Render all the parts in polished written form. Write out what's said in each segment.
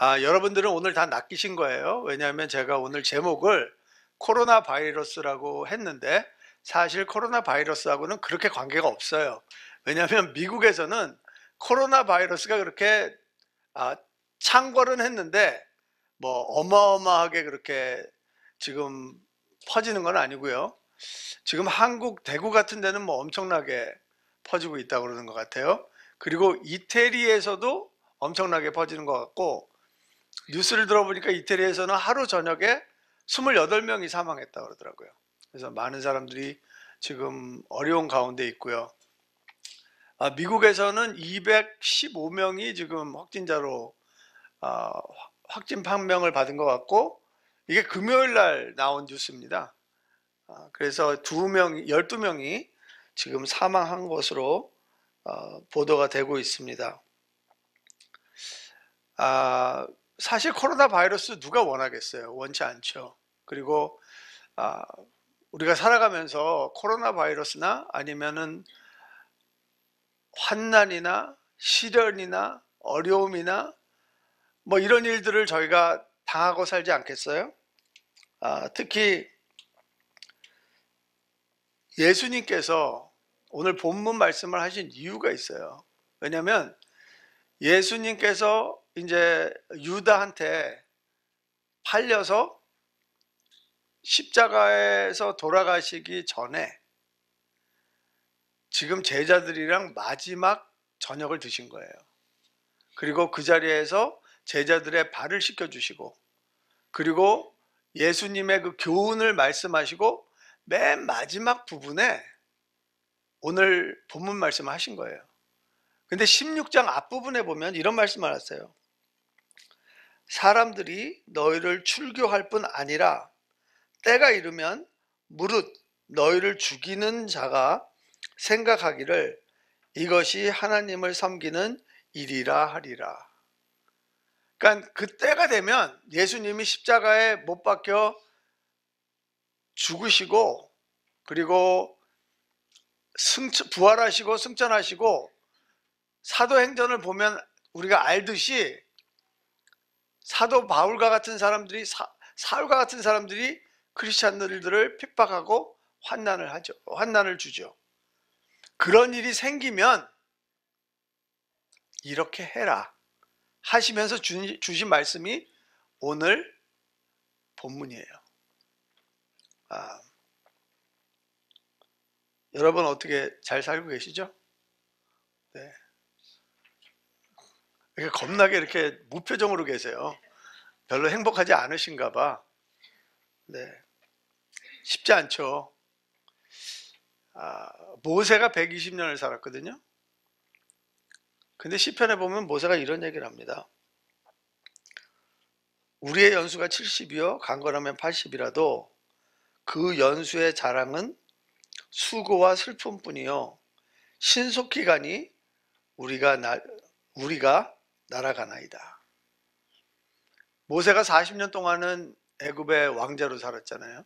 여러분들은 오늘 다 낚이신 거예요. 왜냐하면 제가 오늘 제목을 코로나 바이러스라고 했는데 사실 코로나 바이러스하고는 그렇게 관계가 없어요. 왜냐하면 미국에서는 코로나 바이러스가 그렇게 아, 창궐은 했는데 뭐 어마어마하게 그렇게 지금 퍼지는 건 아니고요. 지금 한국 대구 같은 데는 뭐 엄청나게 퍼지고 있다고 그러는 것 같아요. 그리고 이태리에서도 엄청나게 퍼지는 것 같고, 뉴스를 들어보니까 이태리에서는 하루 저녁에 28명이 사망했다고 그러더라고요. 그래서 많은 사람들이 지금 어려운 가운데 있고요. 미국에서는 215명이 지금 확진자로 아, 확진 판명을 받은 것 같고, 이게 금요일 날 나온 뉴스입니다. 그래서 12명이 지금 사망한 것으로 보도가 되고 있습니다. 아, 사실 코로나 바이러스 누가 원하겠어요? 원치 않죠. 그리고 아, 우리가 살아가면서 코로나 바이러스나 아니면은 환난이나 시련이나 어려움이나 뭐 이런 일들을 저희가 당하고 살지 않겠어요? 특히 예수님께서 오늘 본문 말씀을 하신 이유가 있어요. 왜냐하면 예수님께서 이제 유다한테 팔려서 십자가에서 돌아가시기 전에 지금 제자들이랑 마지막 저녁을 드신 거예요. 그리고 그 자리에서 제자들의 발을 씻겨주시고, 그리고 예수님의 그 교훈을 말씀하시고 맨 마지막 부분에 오늘 본문 말씀을 하신 거예요. 근데 16장 앞부분에 보면 이런 말씀을 하세요. 사람들이 너희를 출교할 뿐 아니라 때가 이르면 무릇 너희를 죽이는 자가 생각하기를 이것이 하나님을 섬기는 일이라 하리라. 그러니까 그 때가 되면 예수님이 십자가에 못 박혀 죽으시고, 그리고 부활하시고 승천하시고, 사도행전을 보면 우리가 알듯이 사도 바울과 같은 사람들이 사울과 같은 사람들이 크리스찬들을 핍박하고 환난을 주죠. 그런 일이 생기면 이렇게 해라 하시면서 주신 말씀이 오늘 본문이에요. 아, 여러분 어떻게 잘 살고 계시죠? 네. 이렇게 겁나게 이렇게 무표정으로 계세요. 별로 행복하지 않으신가 봐. 네. 쉽지 않죠. 모세가 120년을 살았거든요. 근데 시편에 보면 모세가 이런 얘기를 합니다. 우리의 연수가 70이요 강건하면 80이라도 그 연수의 자랑은 수고와 슬픔뿐이요 신속히 가니 우리가 날아가나이다. 모세가 40년 동안은 애굽의 왕자로 살았잖아요.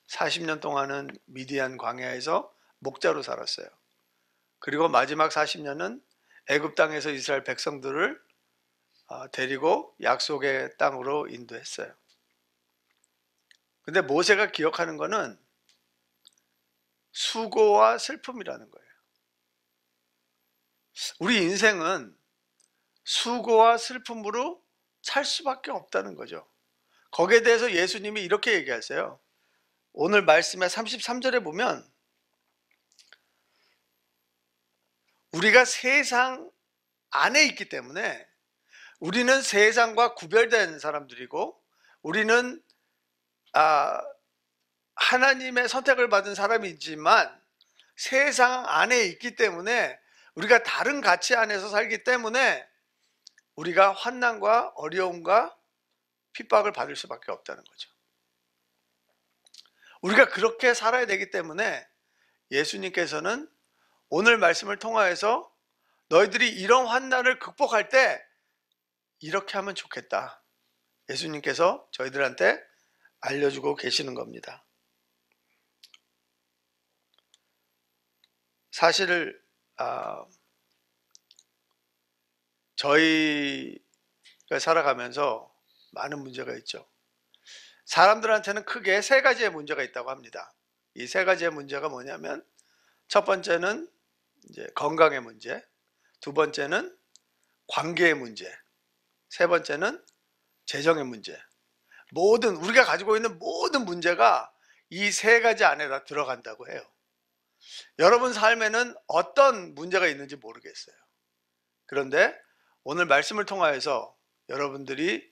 40년 동안은 미디안 광야에서 목자로 살았어요. 그리고 마지막 40년은 애굽 땅에서 이스라엘 백성들을 데리고 약속의 땅으로 인도했어요. 근데 모세가 기억하는 거는 수고와 슬픔이라는 거예요. 우리 인생은 수고와 슬픔으로 살 수밖에 없다는 거죠. 거기에 대해서 예수님이 이렇게 얘기하세요. 오늘 말씀의 33절에 보면 우리가 세상 안에 있기 때문에 우리는 세상과 구별된 사람들이고, 우리는 하나님의 선택을 받은 사람이지만 세상 안에 있기 때문에, 우리가 다른 가치 안에서 살기 때문에 우리가 환난과 어려움과 핍박을 받을 수밖에 없다는 거죠. 우리가 그렇게 살아야 되기 때문에 예수님께서는 오늘 말씀을 통하여서 너희들이 이런 환난을 극복할 때 이렇게 하면 좋겠다, 예수님께서 저희들한테 알려주고 계시는 겁니다. 사실 저희 살아가면서 많은 문제가 있죠. 사람들한테는 크게 세 가지의 문제가 있다고 합니다. 이 세 가지의 문제가 뭐냐면, 첫 번째는 이제 건강의 문제, 두 번째는 관계의 문제, 세 번째는 재정의 문제. 우리가 가지고 있는 모든 문제가 이 세 가지 안에 다 들어간다고 해요. 여러분 삶에는 어떤 문제가 있는지 모르겠어요. 그런데 오늘 말씀을 통하여서 여러분들이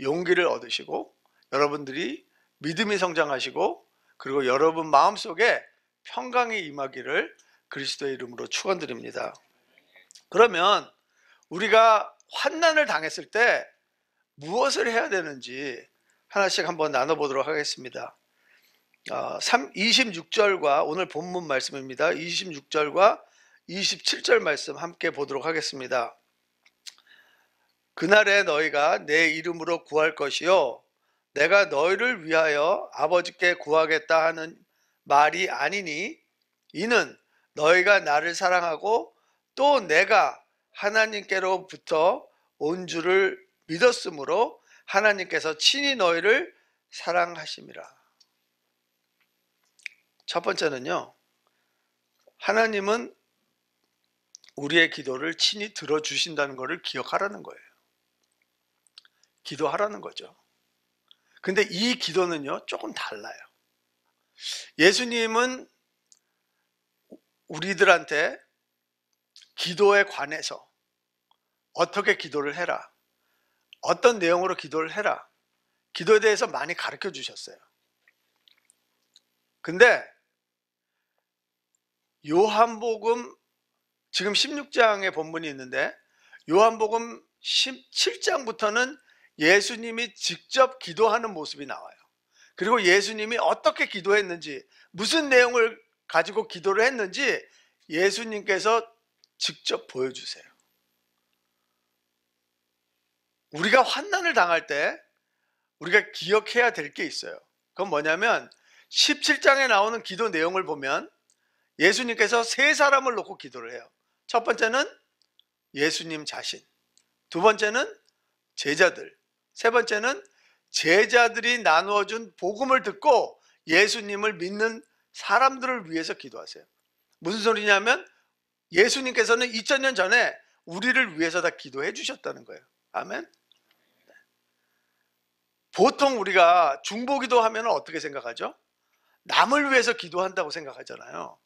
용기를 얻으시고, 여러분들이 믿음이 성장하시고, 그리고 여러분 마음속에 평강이 임하기를 그리스도의 이름으로 축원드립니다. 그러면 우리가 환난을 당했을 때 무엇을 해야 되는지 하나씩 한번 나눠보도록 하겠습니다. 26절과 오늘 본문 말씀입니다. 26절과 27절 말씀 함께 보도록 하겠습니다. 그날에 너희가 내 이름으로 구할 것이요 내가 너희를 위하여 아버지께 구하겠다 하는 말이 아니니, 이는 너희가 나를 사랑하고 또 내가 하나님께로부터 온 줄을 믿었으므로 하나님께서 친히 너희를 사랑하심이라. 첫 번째는요, 하나님은 우리의 기도를 친히 들어주신다는 것을 기억하라는 거예요. 기도하라는 거죠. 근데 이 기도는요, 조금 달라요. 예수님은 우리들한테 기도에 관해서 어떻게 기도를 해라, 어떤 내용으로 기도를 해라, 기도에 대해서 많이 가르쳐 주셨어요. 근데 요한복음 지금 16장의 본문이 있는데, 요한복음 17장부터는 예수님이 직접 기도하는 모습이 나와요. 그리고 예수님이 어떻게 기도했는지, 무슨 내용을 가지고 기도를 했는지 예수님께서 직접 보여주세요. 우리가 환난을 당할 때 우리가 기억해야 될 게 있어요. 그건 뭐냐면 17장에 나오는 기도 내용을 보면 예수님께서 세 사람을 놓고 기도를 해요. 첫 번째는 예수님 자신, 두 번째는 제자들, 세 번째는 제자들이 나누어준 복음을 듣고 예수님을 믿는 사람들을 위해서 기도하세요. 무슨 소리냐면 예수님께서는 2000년 전에 우리를 위해서 다 기도해 주셨다는 거예요. 아멘. 보통 우리가 중보기도 하면 어떻게 생각하죠? 남을 위해서 기도한다고 생각하잖아요.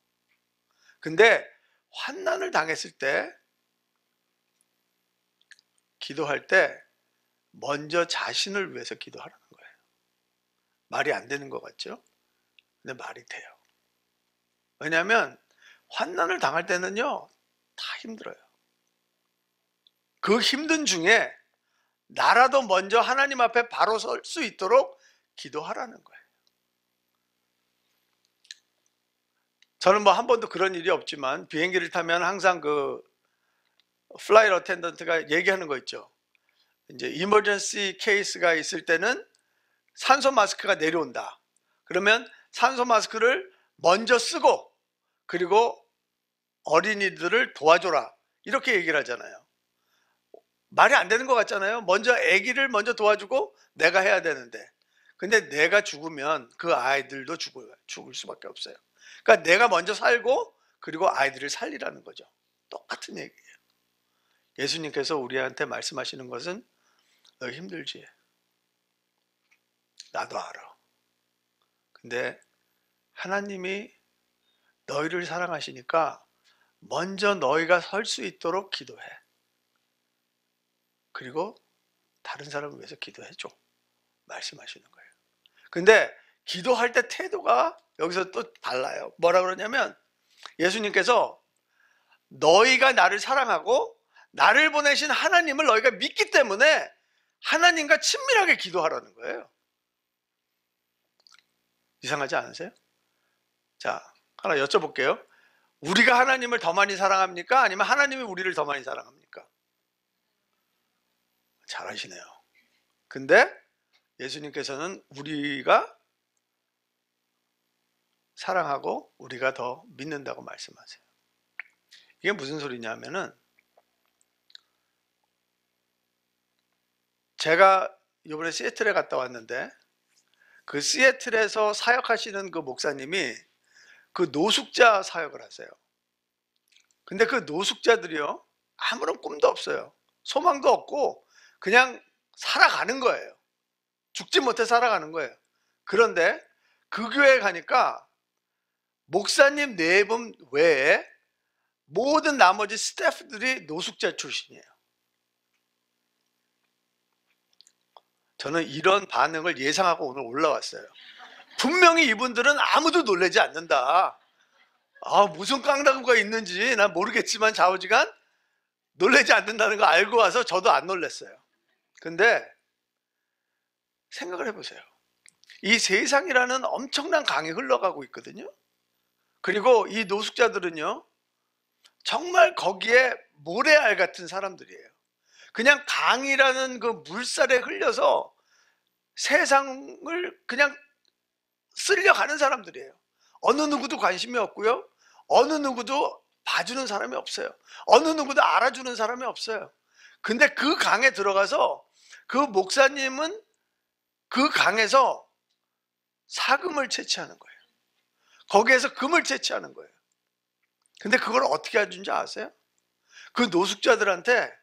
근데 환난을 당했을 때 기도할 때 먼저 자신을 위해서 기도하라는 거예요. 말이 안 되는 것 같죠? 근데 말이 돼요. 왜냐하면 환난을 당할 때는요, 다 힘들어요. 그 힘든 중에 나라도 먼저 하나님 앞에 바로 설 수 있도록 기도하라는 거예요. 저는 뭐 한 번도 그런 일이 없지만 비행기를 타면 항상 그 플라이 어텐던트가 얘기하는 거 있죠. 이제 이머전시 케이스가 있을 때는 산소 마스크가 내려온다. 그러면 산소 마스크를 먼저 쓰고, 그리고 어린이들을 도와줘라, 이렇게 얘기를 하잖아요. 말이 안 되는 것 같잖아요. 먼저 아기를 먼저 도와주고 내가 해야 되는데, 근데 내가 죽으면 그 아이들도 죽을 수밖에 없어요. 그러니까 내가 먼저 살고 그리고 아이들을 살리라는 거죠. 똑같은 얘기예요. 예수님께서 우리한테 말씀하시는 것은 너 힘들지? 나도 알아. 근데 하나님이 너희를 사랑하시니까 먼저 너희가 설 수 있도록 기도해. 그리고 다른 사람을 위해서 기도해줘. 말씀하시는 거예요. 근데 기도할 때 태도가 여기서 또 달라요. 뭐라 그러냐면 예수님께서 너희가 나를 사랑하고 나를 보내신 하나님을 너희가 믿기 때문에 하나님과 친밀하게 기도하라는 거예요. 이상하지 않으세요? 자, 하나 여쭤볼게요. 우리가 하나님을 더 많이 사랑합니까? 아니면 하나님이 우리를 더 많이 사랑합니까? 잘하시네요. 근데 예수님께서는 우리가 사랑하고 우리가 더 믿는다고 말씀하세요. 이게 무슨 소리냐면은 제가 이번에 시애틀에 갔다 왔는데 그 시애틀에서 사역하시는 그 목사님이 그 노숙자 사역을 하세요. 근데 그 노숙자들이요, 아무런 꿈도 없어요. 소망도 없고 그냥 살아가는 거예요. 죽지 못해 살아가는 거예요. 그런데 그 교회에 가니까 목사님 네 분 외에 모든 나머지 스태프들이 노숙자 출신이에요. 저는 이런 반응을 예상하고 오늘 올라왔어요. 분명히 이분들은 아무도 놀라지 않는다. 무슨 깡다구가 있는지 난 모르겠지만 좌우지간 놀라지 않는다는 거 알고 와서 저도 안 놀랐어요. 근데 생각을 해보세요. 이 세상이라는 엄청난 강이 흘러가고 있거든요. 그리고 이 노숙자들은요, 정말 거기에 모래알 같은 사람들이에요. 그냥 강이라는 그 물살에 흘려서 세상을 그냥 쓸려가는 사람들이에요. 어느 누구도 관심이 없고요, 어느 누구도 봐주는 사람이 없어요. 어느 누구도 알아주는 사람이 없어요. 근데 그 강에 들어가서 그 목사님은 그 강에서 사금을 채취하는 거예요. 거기에서 금을 채취하는 거예요. 근데 그걸 어떻게 해준지 아세요? 그 노숙자들한테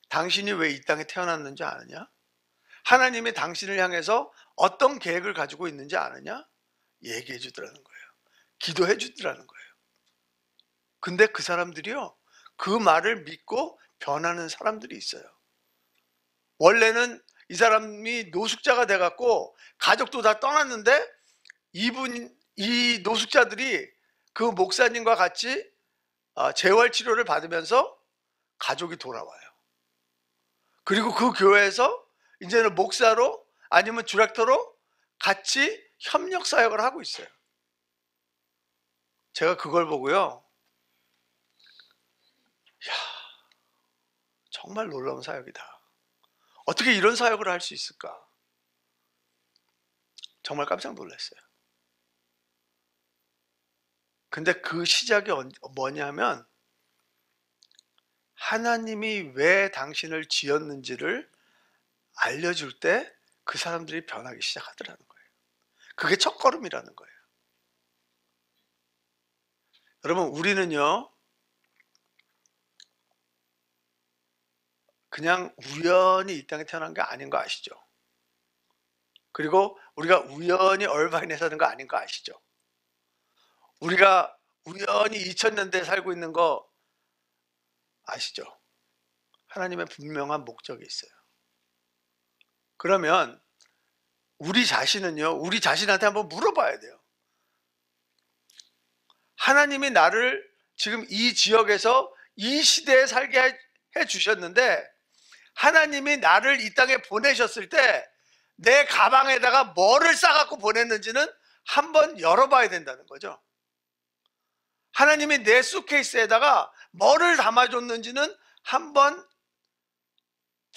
당신이 왜 이 땅에 태어났는지 아느냐? 하나님이 당신을 향해서 어떤 계획을 가지고 있는지 아느냐? 얘기해 주더라는 거예요. 기도해 주더라는 거예요. 근데 그 사람들이요, 그 말을 믿고 변하는 사람들이 있어요. 원래는 이 사람이 노숙자가 돼갖고 가족도 다 떠났는데 이 노숙자들이 그 목사님과 같이 재활 치료를 받으면서 가족이 돌아와요. 그리고 그 교회에서 이제는 목사로 아니면 주락터로 같이 협력 사역을 하고 있어요. 제가 그걸 보고요, 이야, 정말 놀라운 사역이다. 어떻게 이런 사역을 할 수 있을까? 정말 깜짝 놀랐어요. 근데 그 시작이 뭐냐면, 하나님이 왜 당신을 지었는지를 알려줄 때 그 사람들이 변하기 시작하더라는 거예요. 그게 첫걸음이라는 거예요. 여러분, 우리는요, 그냥 우연히 이 땅에 태어난 게 아닌 거 아시죠? 그리고 우리가 우연히 얼바인에 사는 거 아닌 거 아시죠? 우리가 우연히 2000년대에 살고 있는 거 아시죠? 하나님의 분명한 목적이 있어요. 그러면 우리 자신은요, 우리 자신한테 한번 물어봐야 돼요. 하나님이 나를 지금 이 지역에서 이 시대에 살게 해 주셨는데, 하나님이 나를 이 땅에 보내셨을 때 내 가방에다가 뭐를 싸갖고 보냈는지는 한번 열어봐야 된다는 거죠. 하나님이 내 수케이스에다가 뭐를 담아줬는지는 한번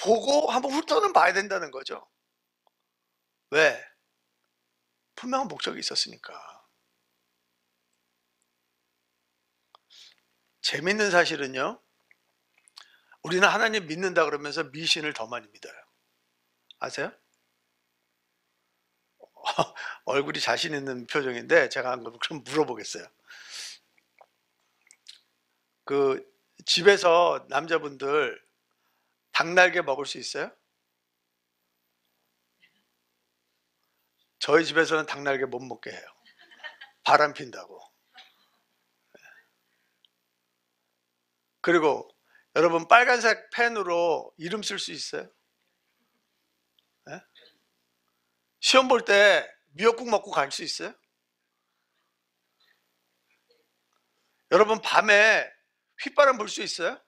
보고 한번 훑어는 봐야 된다는 거죠. 왜? 분명한 목적이 있었으니까. 재밌는 사실은요, 우리는 하나님 믿는다 그러면서 미신을 더 많이 믿어요. 아세요? 얼굴이 자신 있는 표정인데 제가 한번 그럼 물어보겠어요. 그 집에서 남자분들 닭날개 먹을 수 있어요? 저희 집에서는 닭날개 못 먹게 해요. 바람 핀다고. 그리고 여러분, 빨간색 펜으로 이름 쓸 수 있어요? 네? 시험 볼 때 미역국 먹고 갈 수 있어요? 여러분, 밤에 휘바람 불 수 있어요?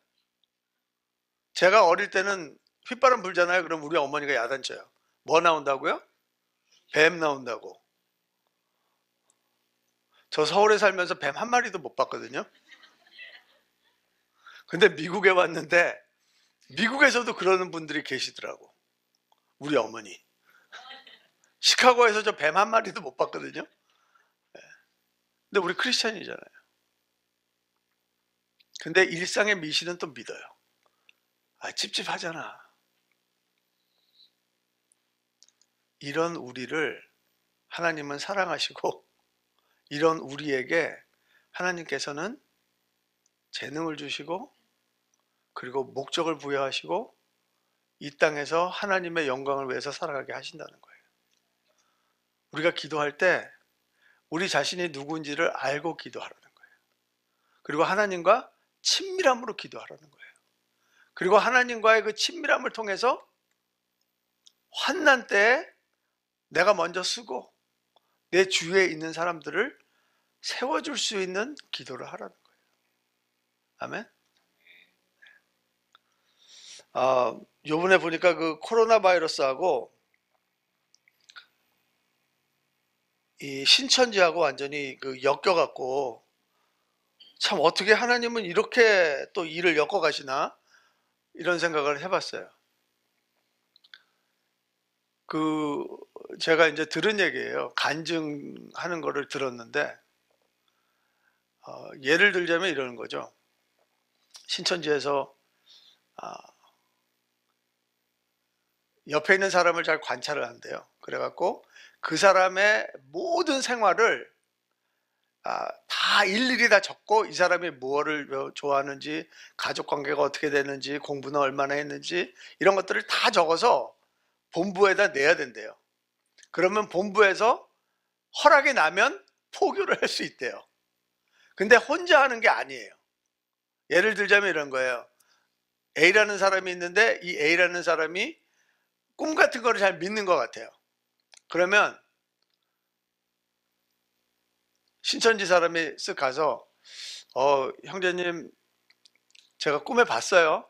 제가 어릴 때는 휘바람 불잖아요. 그럼 우리 어머니가 야단쳐요. 뭐 나온다고요? 뱀 나온다고. 저 서울에 살면서 뱀 한 마리도 못 봤거든요. 근데 미국에 왔는데 미국에서도 그러는 분들이 계시더라고. 우리 어머니. 시카고에서 저 뱀 한 마리도 못 봤거든요. 근데 우리 크리스찬이잖아요. 근데 일상의 미신은 또 믿어요. 찝찝하잖아. 이런 우리를 하나님은 사랑하시고 이런 우리에게 하나님께서는 재능을 주시고 그리고 목적을 부여하시고 이 땅에서 하나님의 영광을 위해서 살아가게 하신다는 거예요. 우리가 기도할 때 우리 자신이 누구인지를 알고 기도하라는 거예요. 그리고 하나님과 친밀함으로 기도하라는 거예요. 그리고 하나님과의 그 친밀함을 통해서 환난 때에 내가 먼저 쓰고 내 주위에 있는 사람들을 세워줄 수 있는 기도를 하라는 거예요. 아멘. 요번에 보니까 그 코로나 바이러스하고 이 신천지하고 완전히 그 엮여갖고 참 어떻게 하나님은 이렇게 또 일을 엮어가시나 이런 생각을 해봤어요. 그 제가 이제 들은 얘기예요. 간증하는 거를 들었는데 예를 들자면 이러는 거죠. 신천지에서 옆에 있는 사람을 잘 관찰을 한대요. 그래갖고 그 사람의 모든 생활을 다 일일이 다 적고 이 사람이 무엇을 좋아하는지 가족 관계가 어떻게 되는지 공부는 얼마나 했는지 이런 것들을 다 적어서 본부에다 내야 된대요. 그러면 본부에서 허락이 나면 포교를 할 수 있대요. 근데 혼자 하는 게 아니에요. 예를 들자면 이런 거예요. A라는 사람이 있는데 이 A라는 사람이 꿈 같은 거를 잘 믿는 것 같아요. 그러면 신천지 사람이 쓱 가서 형제님 제가 꿈에 봤어요.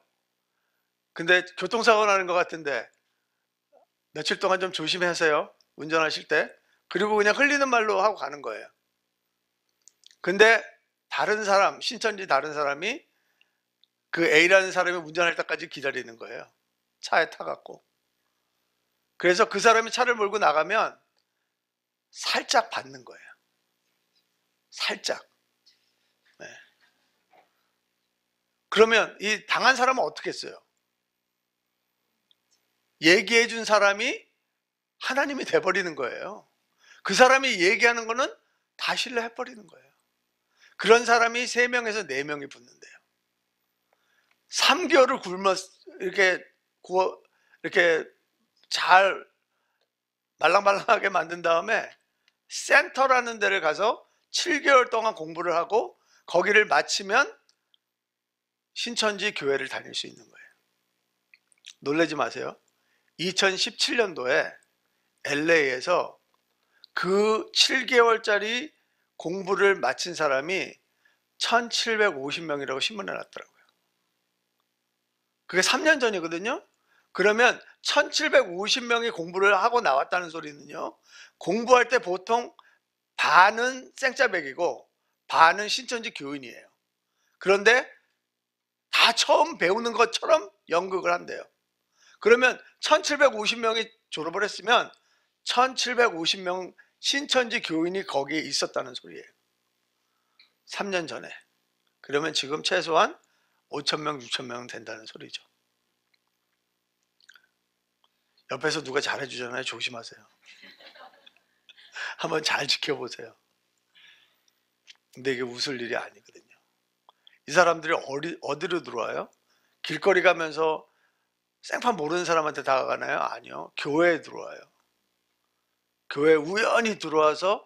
근데 교통사고 나는 것 같은데 며칠 동안 좀 조심하세요. 운전하실 때. 그리고 그냥 흘리는 말로 하고 가는 거예요. 근데 다른 사람, 신천지 다른 사람이 그 A라는 사람이 운전할 때까지 기다리는 거예요. 차에 타갖고. 그래서 그 사람이 차를 몰고 나가면 살짝 받는 거예요. 살짝. 네. 그러면 이 당한 사람은 어떻게 했어요? 얘기해 준 사람이 하나님이 돼버리는 거예요. 그 사람이 얘기하는 거는 다 신뢰해버리는 거예요. 그런 사람이 3명에서 4명이 붙는데요. 3개월을 굶어 이렇게 잘 말랑말랑하게 만든 다음에 센터라는 데를 가서 7개월 동안 공부를 하고 거기를 마치면 신천지 교회를 다닐 수 있는 거예요. 놀라지 마세요. 2017년도에 LA에서 그 7개월짜리 공부를 마친 사람이 1750명이라고 신문에 났더라고요. 그게 3년 전이거든요. 그러면 1750명이 공부를 하고 나왔다는 소리는요, 공부할 때 보통 반은 생짜배기고 반은 신천지 교인이에요. 그런데 다 처음 배우는 것처럼 연극을 한대요. 그러면 1750명이 졸업을 했으면 1750명 신천지 교인이 거기에 있었다는 소리예요. 3년 전에. 그러면 지금 최소한 5,000명, 6,000명 된다는 소리죠. 옆에서 누가 잘해주잖아요. 조심하세요. 한번 잘 지켜보세요. 근데 이게 웃을 일이 아니거든요. 이 사람들이 어디로 들어와요? 길거리 가면서 생판 모르는 사람한테 다가가나요? 아니요. 교회에 들어와요. 교회에 우연히 들어와서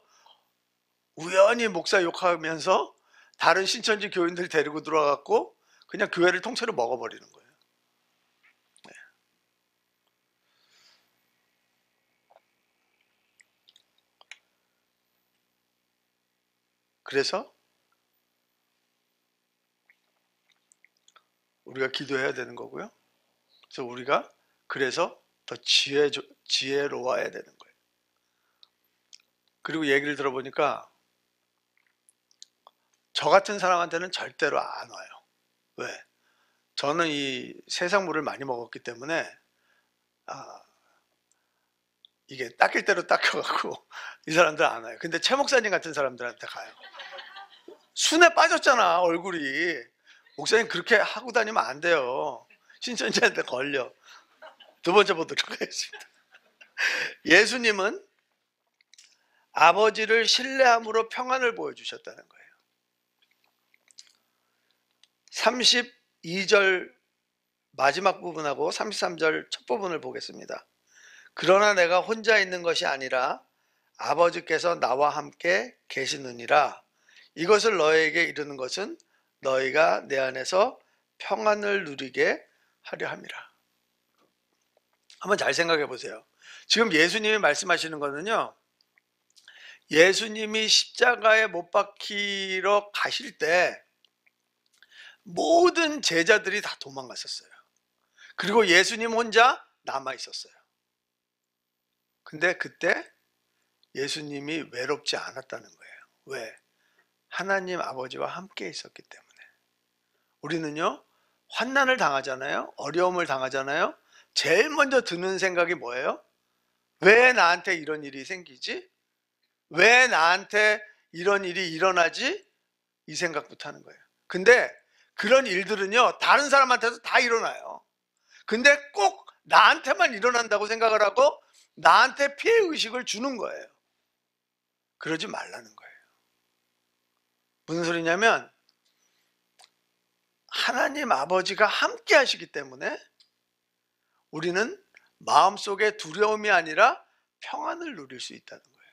우연히 목사 욕하면서 다른 신천지 교인들 데리고 들어와갖고 그냥 교회를 통째로 먹어버리는 거예요. 네. 그래서 우리가 기도해야 되는 거고요. 그래서 우리가 더 지혜로워야 되는 거예요. 그리고 얘기를 들어보니까 저 같은 사람한테는 절대로 안 와요. 왜? 저는 이 세상 물을 많이 먹었기 때문에 이게 닦일 대로 닦여갖고 이 사람들 안 와요. 근데 최 목사님 같은 사람들한테 가요. 순에 빠졌잖아 얼굴이. 목사님 그렇게 하고 다니면 안 돼요. 신천지한테 걸려. 두 번째 보도록 하겠습니다. 예수님은 아버지를 신뢰함으로 평안을 보여주셨다는 거예요. 32절 마지막 부분하고 33절 첫 부분을 보겠습니다. 그러나 내가 혼자 있는 것이 아니라 아버지께서 나와 함께 계시느니라. 이것을 너희에게 이르는 것은 너희가 내 안에서 평안을 누리게 하려 함이라. 한번 잘 생각해 보세요. 지금 예수님이 말씀하시는 거는요, 예수님이 십자가에 못 박히러 가실 때 모든 제자들이 다 도망갔었어요. 그리고 예수님 혼자 남아 있었어요. 근데 그때 예수님이 외롭지 않았다는 거예요. 왜? 하나님 아버지와 함께 있었기 때문에. 우리는요, 환난을 당하잖아요. 어려움을 당하잖아요. 제일 먼저 드는 생각이 뭐예요? 왜 나한테 이런 일이 생기지? 왜 나한테 이런 일이 일어나지? 이 생각부터 하는 거예요. 근데 그런 일들은요, 다른 사람한테도 다 일어나요. 근데 꼭 나한테만 일어난다고 생각을 하고 나한테 피해의식을 주는 거예요. 그러지 말라는 거예요. 무슨 소리냐면 하나님 아버지가 함께 하시기 때문에 우리는 마음속에 두려움이 아니라 평안을 누릴 수 있다는 거예요.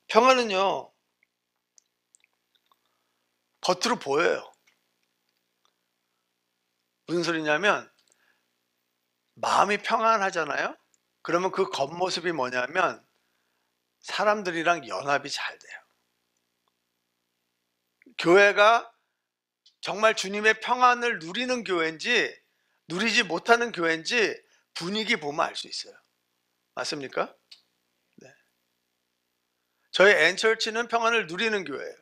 평안은요, 겉으로 보여요. 무슨 소리냐면 마음이 평안하잖아요. 그러면 그 겉모습이 뭐냐면 사람들이랑 연합이 잘 돼요. 교회가 정말 주님의 평안을 누리는 교회인지 누리지 못하는 교회인지 분위기 보면 알 수 있어요. 맞습니까? 네. 저희 엔처치는 평안을 누리는 교회예요.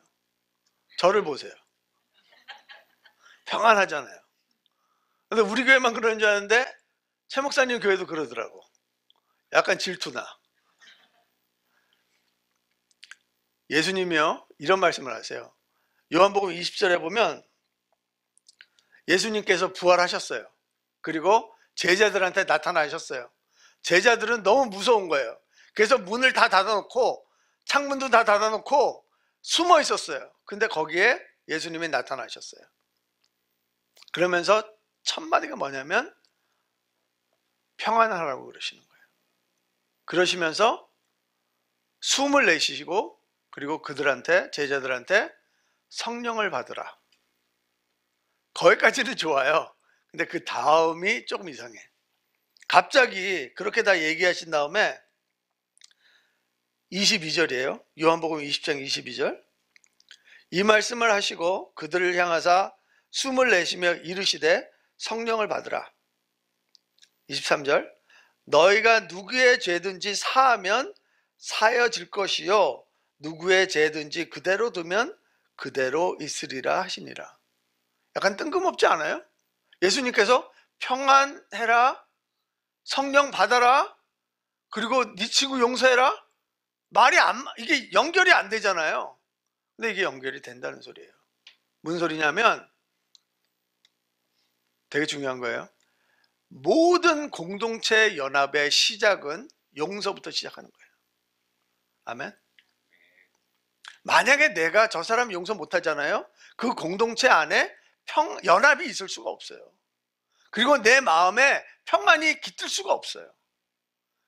저를 보세요. 평안하잖아요. 근데 우리 교회만 그러는 줄 아는데 최 목사님 교회도 그러더라고. 약간 질투나. 예수님이요, 이런 말씀을 하세요. 요한복음 20절에 보면 예수님께서 부활하셨어요. 그리고 제자들한테 나타나셨어요. 제자들은 너무 무서운 거예요. 그래서 문을 다 닫아놓고 창문도 다 닫아놓고 숨어 있었어요. 근데 거기에 예수님이 나타나셨어요. 그러면서 첫 마디가 뭐냐면 평안하라고 그러시는 거예요. 그러시면서 숨을 내쉬시고 그리고 그들한테, 제자들한테 성령을 받으라. 거기까지는 좋아요. 근데 그 다음이 조금 이상해. 갑자기 그렇게 다 얘기하신 다음에 22절이에요. 요한복음 20장 22절. 이 말씀을 하시고 그들을 향하사 숨을 내쉬며 이르시되 성령을 받으라. 23절. 너희가 누구의 죄든지 사하면 사여질 것이요 누구의 죄든지 그대로 두면 그대로 있으리라 하시니라. 약간 뜬금없지 않아요? 예수님께서 평안해라, 성령 받아라, 그리고 네 친구 용서해라. 이게 연결이 안 되잖아요. 근데 이게 연결이 된다는 소리예요. 무슨 소리냐면 되게 중요한 거예요. 모든 공동체 연합의 시작은 용서부터 시작하는 거예요. 아멘. 만약에 내가 저 사람 용서 못하잖아요. 그 공동체 안에 연합이 있을 수가 없어요. 그리고 내 마음에 평안이 깃들 수가 없어요.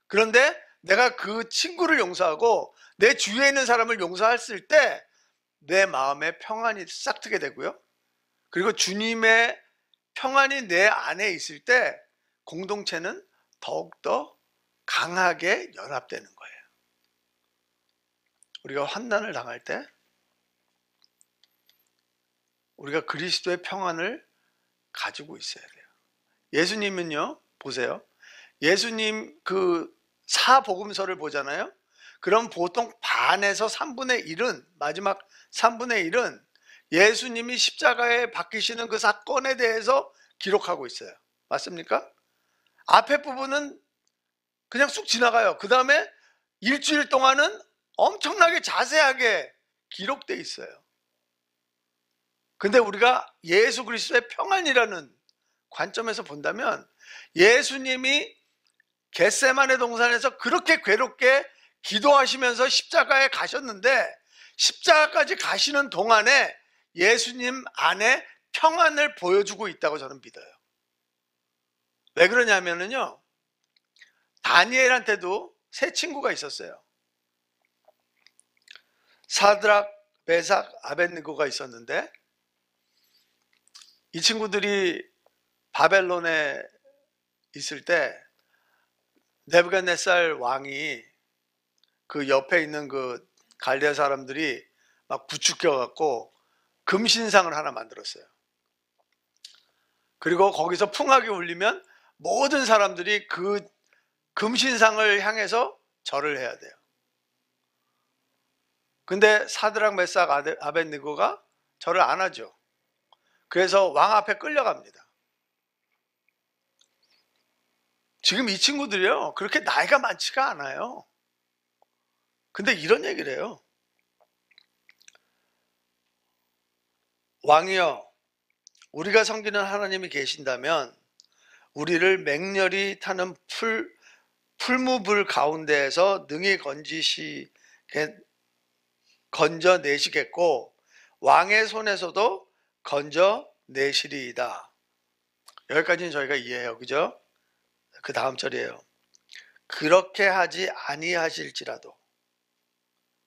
그런데 내가 그 친구를 용서하고 내 주위에 있는 사람을 용서했을 때 내 마음에 평안이 싹트게 되고요. 그리고 주님의 평안이 내 안에 있을 때 공동체는 더욱더 강하게 연합되는 거예요. 우리가 환난을 당할 때 우리가 그리스도의 평안을 가지고 있어야 돼요. 예수님은요, 보세요. 예수님 그 사복음서를 보잖아요. 그럼 보통 반에서 3분의 1은, 마지막 3분의 1은 예수님이 십자가에 박히시는 그 사건에 대해서 기록하고 있어요. 맞습니까? 앞에 부분은 그냥 쑥 지나가요. 그 다음에 일주일 동안은 엄청나게 자세하게 기록되어 있어요. 근데 우리가 예수 그리스도의 평안이라는 관점에서 본다면 예수님이 겟세마네 동산에서 그렇게 괴롭게 기도하시면서 십자가에 가셨는데 십자가까지 가시는 동안에 예수님 안에 평안을 보여주고 있다고 저는 믿어요. 왜 그러냐면요, 다니엘한테도 세 친구가 있었어요. 사드락, 메삭, 아벳느고가 있었는데 이 친구들이 바벨론에 있을 때 느부갓네살 왕이 그 옆에 있는 그 갈대아 사람들이 막 부추겨 갖고 금신상을 하나 만들었어요. 그리고 거기서 풍악이 울리면 모든 사람들이 그 금신상을 향해서 절을 해야 돼요. 근데 사드락, 메삭, 아벳느고가 절을 안 하죠. 그래서 왕 앞에 끌려갑니다. 지금 이 친구들이요, 그렇게 나이가 많지가 않아요. 근데 이런 얘기를 해요. 왕이여, 우리가 섬기는 하나님이 계신다면 우리를 맹렬히 타는 풀무불 가운데에서 능히 건져내시겠고 왕의 손에서도 건져내시리이다. 여기까지는 저희가 이해해요. 그죠? 그 다음 절이에요. 그렇게 하지 아니하실지라도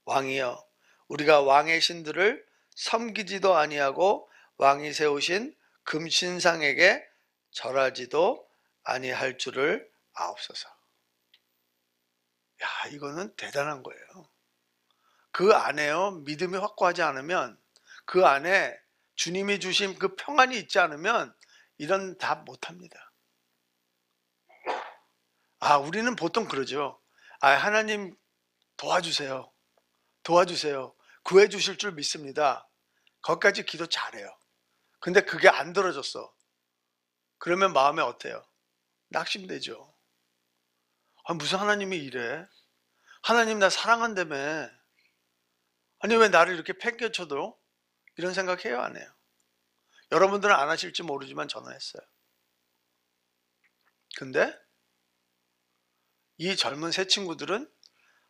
왕이여, 우리가 왕의 신들을 섬기지도 아니하고 왕이 세우신 금신상에게 절하지도 아니할 줄을 아옵소서. 야, 이거는 대단한 거예요. 그 안에요, 믿음이 확고하지 않으면, 그 안에 주님이 주신 그 평안이 있지 않으면 이런 답 못합니다. 우리는 보통 그러죠. 하나님 도와주세요. 도와주세요. 구해주실 줄 믿습니다. 거기까지 기도 잘해요. 근데 그게 안 들어졌어. 그러면 마음에 어때요? 낙심되죠. 무슨 하나님이 이래? 하나님 나 사랑한다며. 아니 왜 나를 이렇게 팽개쳐도? 이런 생각해요, 안 해요? 여러분들은 안 하실지 모르지만 저는 했어요. 근데 이 젊은 새 친구들은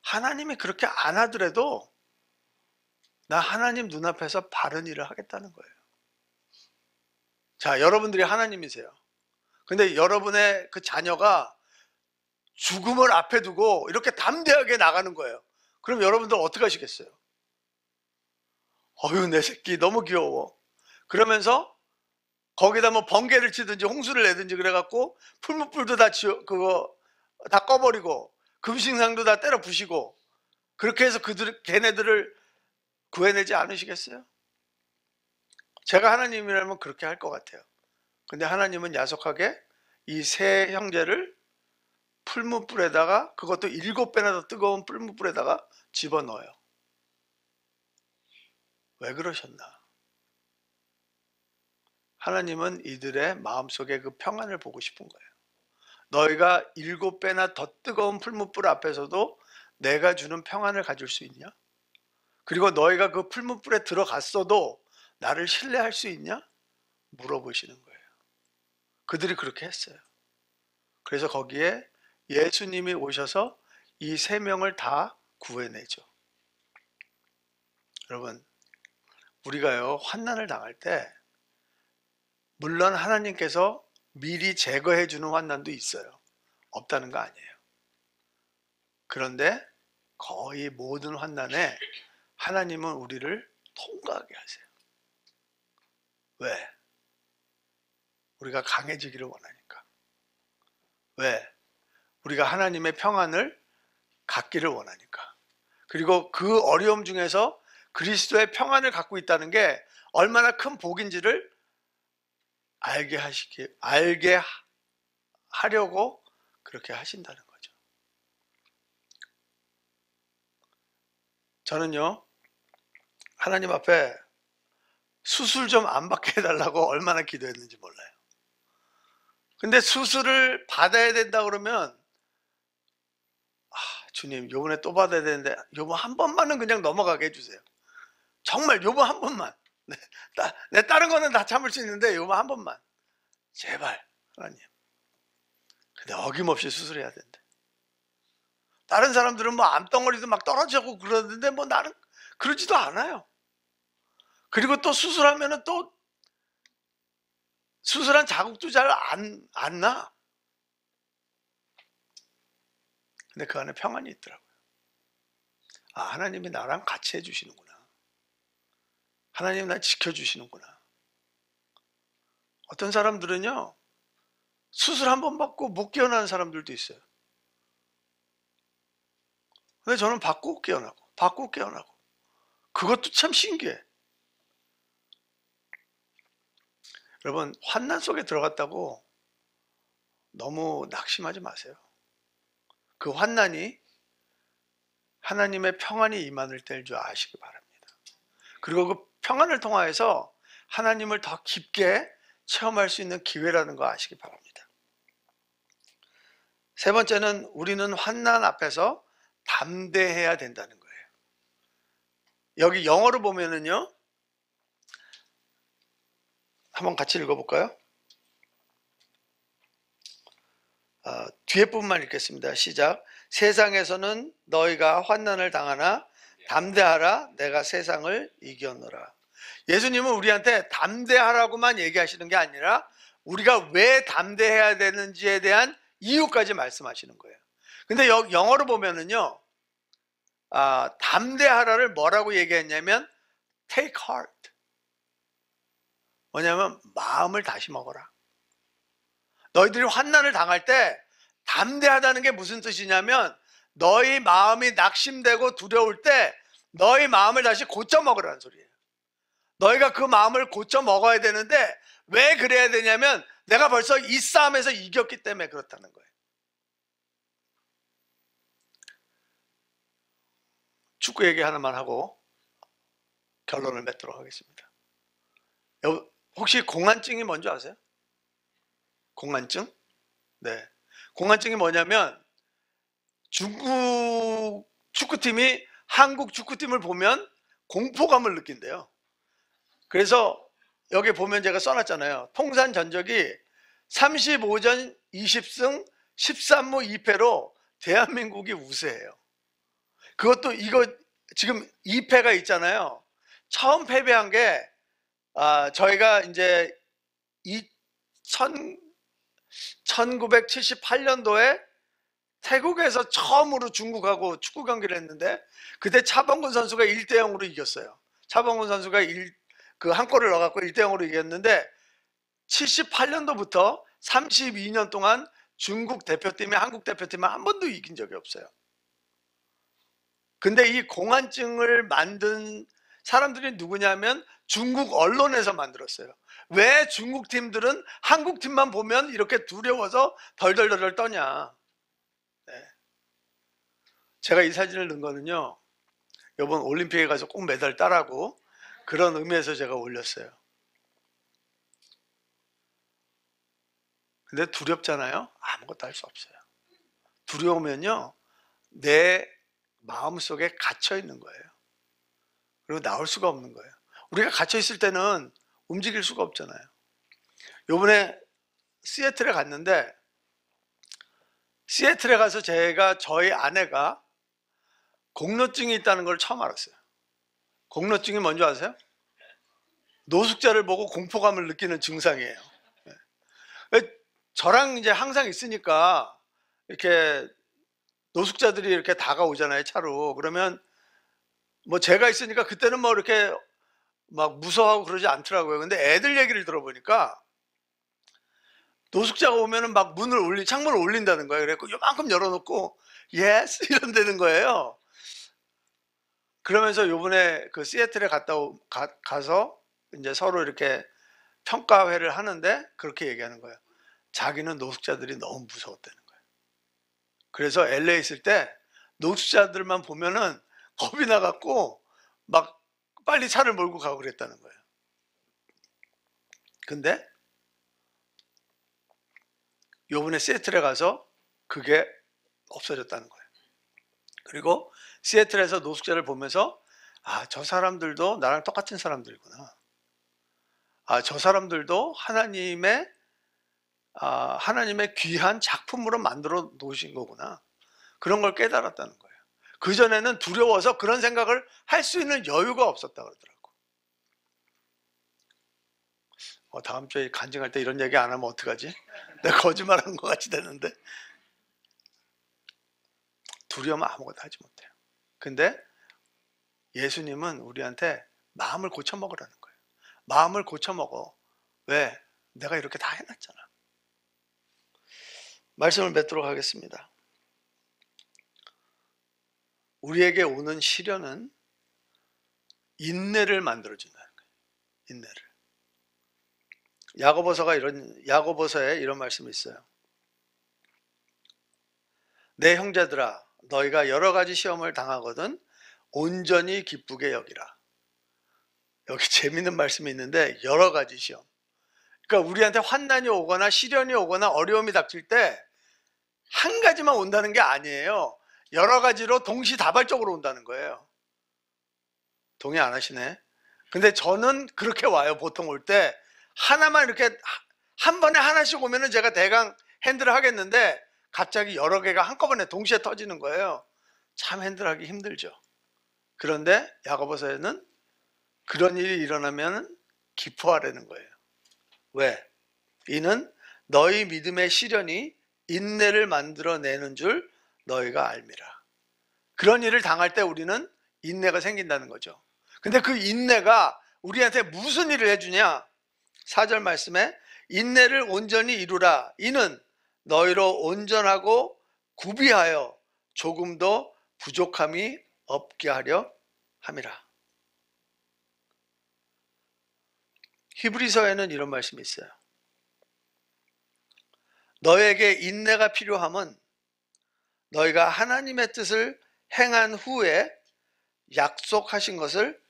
하나님이 그렇게 안 하더라도 나 하나님 눈앞에서 바른 일을 하겠다는 거예요. 자, 여러분들이 하나님이세요. 근데 여러분의 그 자녀가 죽음을 앞에 두고 이렇게 담대하게 나가는 거예요. 그럼 여러분들 어떻게 하시겠어요? 어휴, 내 새끼 너무 귀여워. 그러면서 거기다 뭐 번개를 치든지 홍수를 내든지 그래갖고 풀무불도 다 다 꺼버리고 금신상도 다 때려 부시고 그렇게 해서 걔네들을 구해내지 않으시겠어요? 제가 하나님이라면 그렇게 할 것 같아요. 근데 하나님은 야속하게 이 세 형제를 풀무불에다가, 그것도 7배나 더 뜨거운 풀무불에다가 집어넣어요. 왜 그러셨나? 하나님은 이들의 마음속에 그 평안을 보고 싶은 거예요. 너희가 7배나 더 뜨거운 풀무불 앞에서도 내가 주는 평안을 가질 수 있냐? 그리고 너희가 그 풀무불에 들어갔어도 나를 신뢰할 수 있냐? 물어보시는 거예요. 그들이 그렇게 했어요. 그래서 거기에 예수님이 오셔서 이 세 명을 다 구해내죠. 여러분, 우리가요, 환난을 당할 때 물론 하나님께서 미리 제거해 주는 환난도 있어요. 없다는 거 아니에요. 그런데 거의 모든 환난에 하나님은 우리를 통과하게 하세요. 왜? 우리가 강해지기를 원하니까. 왜? 우리가 하나님의 평안을 갖기를 원하니까. 그리고 그 어려움 중에서 그리스도의 평안을 갖고 있다는 게 얼마나 큰 복인지를 알게 하려고 그렇게 하신다는 거죠. 저는요, 하나님 앞에 수술 좀 안 받게 해달라고 얼마나 기도했는지 몰라요. 근데 수술을 받아야 된다 그러면 주님 요번에 또 받아야 되는데 요번 한 번만은 그냥 넘어가게 해주세요. 정말 요번 한 번만. 내 다른 거는 다 참을 수 있는데 요번 한 번만 제발 하나님. 근데 어김없이 수술해야 된대. 다른 사람들은 뭐 암덩어리도 막 떨어지고 그러는데 뭐 나는 그러지도 않아요. 그리고 또 수술하면은 또 수술한 자국도 잘 안 나. 근데 그 안에 평안이 있더라고요. 아, 하나님이 나랑 같이 해주시는구나. 하나님이 날 지켜주시는구나. 어떤 사람들은요, 수술 한 번 받고 못 깨어나는 사람들도 있어요. 근데 저는 받고 깨어나고, 받고 깨어나고. 그것도 참 신기해. 여러분, 환난 속에 들어갔다고 너무 낙심하지 마세요. 그 환난이 하나님의 평안이 임할 때일 줄 아시기 바랍니다. 그리고 그 평안을 통하여서 하나님을 더 깊게 체험할 수 있는 기회라는 거 아시기 바랍니다. 세 번째는 우리는 환난 앞에서 담대해야 된다는 거예요. 여기 영어로 보면은요, 한번 같이 읽어볼까요? 뒤에 부분만 읽겠습니다. 시작. 세상에서는 너희가 환난을 당하나 담대하라, 내가 세상을 이겼노라. 예수님은 우리한테 담대하라고만 얘기하시는 게 아니라 우리가 왜 담대해야 되는지에 대한 이유까지 말씀하시는 거예요. 근데 영어로 보면은요, 담대하라를 뭐라고 얘기했냐면 take heart. 뭐냐면 마음을 다시 먹어라. 너희들이 환난을 당할 때 담대하다는 게 무슨 뜻이냐면 너희 마음이 낙심되고 두려울 때 너희 마음을 다시 고쳐 먹으라는 소리예요. 너희가 그 마음을 고쳐 먹어야 되는데 왜 그래야 되냐면 내가 벌써 이 싸움에서 이겼기 때문에 그렇다는 거예요. 축구 얘기 하나만 하고 결론을 맺도록 하겠습니다. 혹시 공안증이 뭔지 아세요? 공안증? 네. 공안증이 뭐냐면 중국 축구팀이 한국 축구팀을 보면 공포감을 느낀대요. 그래서 여기 보면 제가 써놨잖아요. 통산 전적이 35전 20승 13무 2패로 대한민국이 우세해요. 그것도 이거 지금 2패가 있잖아요. 처음 패배한 게 저희가 이제 1978년도에 태국에서 처음으로 중국하고 축구 경기를 했는데 그때 차범근 선수가 1대0으로 이겼어요. 차범근 선수가 그 한 골을 넣어갖고 1대0으로 이겼는데 78년도부터 32년 동안 중국 대표팀이 한국 대표팀을 한 번도 이긴 적이 없어요. 근데 이 공안증을 만든 사람들이 누구냐면 중국 언론에서 만들었어요. 왜 중국 팀들은 한국 팀만 보면 이렇게 두려워서 덜덜덜 떠냐. 네. 제가 이 사진을 넣은 거는요, 이번 올림픽에 가서 꼭 메달 따라고 그런 의미에서 제가 올렸어요. 근데 두렵잖아요. 아무것도 할 수 없어요. 두려우면요 내 마음속에 갇혀 있는 거예요. 그리고 나올 수가 없는 거예요. 우리가 갇혀 있을 때는 움직일 수가 없잖아요. 요번에 시애틀에 갔는데 시애틀에 가서 저희 아내가 공로증이 있다는 걸 처음 알았어요. 공로증이 뭔지 아세요? 노숙자를 보고 공포감을 느끼는 증상이에요. 저랑 이제 항상 있으니까 이렇게 노숙자들이 이렇게 다가오잖아요, 차로. 그러면 뭐 제가 있으니까 그때는 뭐 이렇게 막 무서워하고 그러지 않더라고요. 근데 애들 얘기를 들어보니까 노숙자가 오면은 막 창문을 올린다는 거예요. 그래갖고 요만큼 열어놓고 예스 이런다는 거예요. 그러면서 요번에 그 시애틀에 가서 이제 서로 이렇게 평가회를 하는데 그렇게 얘기하는 거예요. 자기는 노숙자들이 너무 무서웠다는 거예요. 그래서 LA 있을 때 노숙자들만 보면은 겁이 나갖고 막 빨리 차를 몰고 가고 그랬다는 거예요. 근데 요번에 시애틀에 가서 그게 없어졌다는 거예요. 그리고 시애틀에서 노숙자를 보면서 저 사람들도 나랑 똑같은 사람들이구나. 저 사람들도 하나님의 귀한 작품으로 만들어 놓으신 거구나. 그런 걸 깨달았다는 거예요. 그전에는 두려워서 그런 생각을 할 수 있는 여유가 없었다 그러더라고. 다음 주에 간증할 때 이런 얘기 안 하면 어떡하지? 내가 거짓말하는 것 같이 되는데. 두려우면 아무것도 하지 못해요. 근데 예수님은 우리한테 마음을 고쳐먹으라는 거예요. 마음을 고쳐먹어. 왜? 내가 이렇게 다 해놨잖아. 말씀을 맺도록 하겠습니다. 우리에게 오는 시련은 인내를 만들어준다는 거예요. 인내를. 야고보서에 이런 말씀이 있어요. 내 형제들아, 너희가 여러 가지 시험을 당하거든 온전히 기쁘게 여기라. 여기 재밌는 말씀이 있는데, 여러 가지 시험. 그러니까 우리한테 환난이 오거나 시련이 오거나 어려움이 닥칠 때 한 가지만 온다는 게 아니에요. 여러 가지로 동시다발적으로 온다는 거예요. 동의 안 하시네. 근데 저는 그렇게 와요. 보통 올 때 하나만 이렇게 한 번에 하나씩 오면은 제가 대강 핸들을 하겠는데, 갑자기 여러 개가 한꺼번에 동시에 터지는 거예요. 참 핸들하기 힘들죠. 그런데 야고보서에는 그런 일이 일어나면 기뻐하라는 거예요. 왜? 이는 너희 믿음의 시련이 인내를 만들어내는 줄 너희가 알미라. 그런 일을 당할 때 우리는 인내가 생긴다는 거죠. 근데 그 인내가 우리한테 무슨 일을 해주냐? 4절 말씀에 인내를 온전히 이루라. 이는 너희로 온전하고 구비하여 조금도 부족함이 없게 하려 함이라. 히브리서에는 이런 말씀이 있어요. 너에게 인내가 필요함은 너희가 하나님의 뜻을 행한 후에 약속하신 것을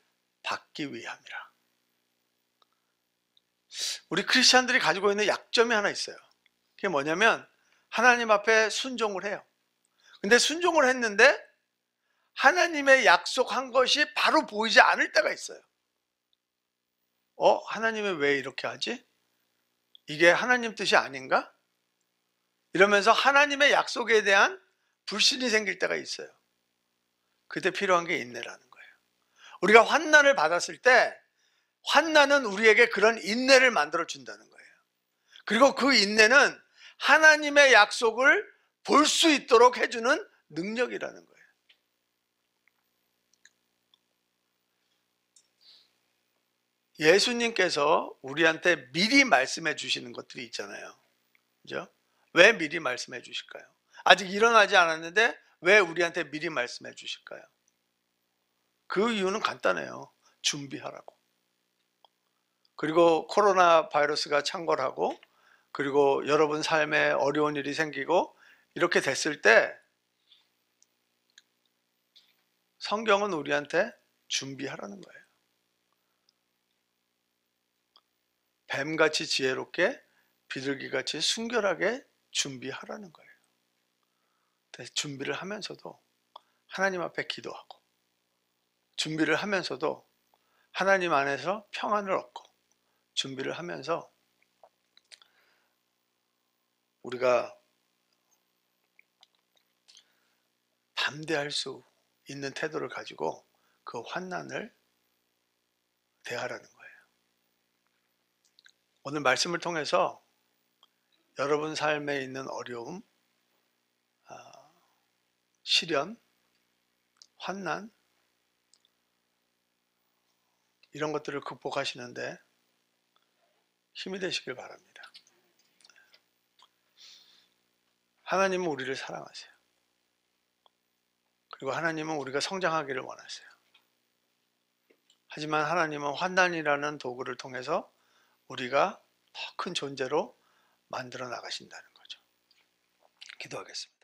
받기 위함이라. 우리 크리스찬들이 가지고 있는 약점이 하나 있어요. 그게 뭐냐면 하나님 앞에 순종을 해요. 근데 순종을 했는데 하나님의 약속한 것이 바로 보이지 않을 때가 있어요. 하나님이 왜 이렇게 하지? 이게 하나님 뜻이 아닌가? 이러면서 하나님의 약속에 대한 불신이 생길 때가 있어요. 그때 필요한 게 인내라는 거예요. 우리가 환난을 받았을 때 환난은 우리에게 그런 인내를 만들어 준다는 거예요. 그리고 그 인내는 하나님의 약속을 볼 수 있도록 해주는 능력이라는 거예요. 예수님께서 우리한테 미리 말씀해 주시는 것들이 있잖아요. 그죠? 왜 미리 말씀해 주실까요? 아직 일어나지 않았는데 왜 우리한테 미리 말씀해 주실까요? 그 이유는 간단해요. 준비하라고. 그리고 코로나 바이러스가 창궐하고, 그리고 여러분 삶에 어려운 일이 생기고 이렇게 됐을 때 성경은 우리한테 준비하라는 거예요. 뱀같이 지혜롭게 비둘기같이 순결하게 준비하라는 거예요. 준비를 하면서도 하나님 앞에 기도하고, 준비를 하면서도 하나님 안에서 평안을 얻고, 준비를 하면서 우리가 담대할 수 있는 태도를 가지고 그 환난을 대하라는 거예요. 오늘 말씀을 통해서 여러분 삶에 있는 어려움, 시련, 환난, 이런 것들을 극복하시는데 힘이 되시길 바랍니다. 하나님은 우리를 사랑하세요. 그리고 하나님은 우리가 성장하기를 원하세요. 하지만 하나님은 환난이라는 도구를 통해서 우리가 더 큰 존재로 만들어 나가신다는 거죠. 기도하겠습니다.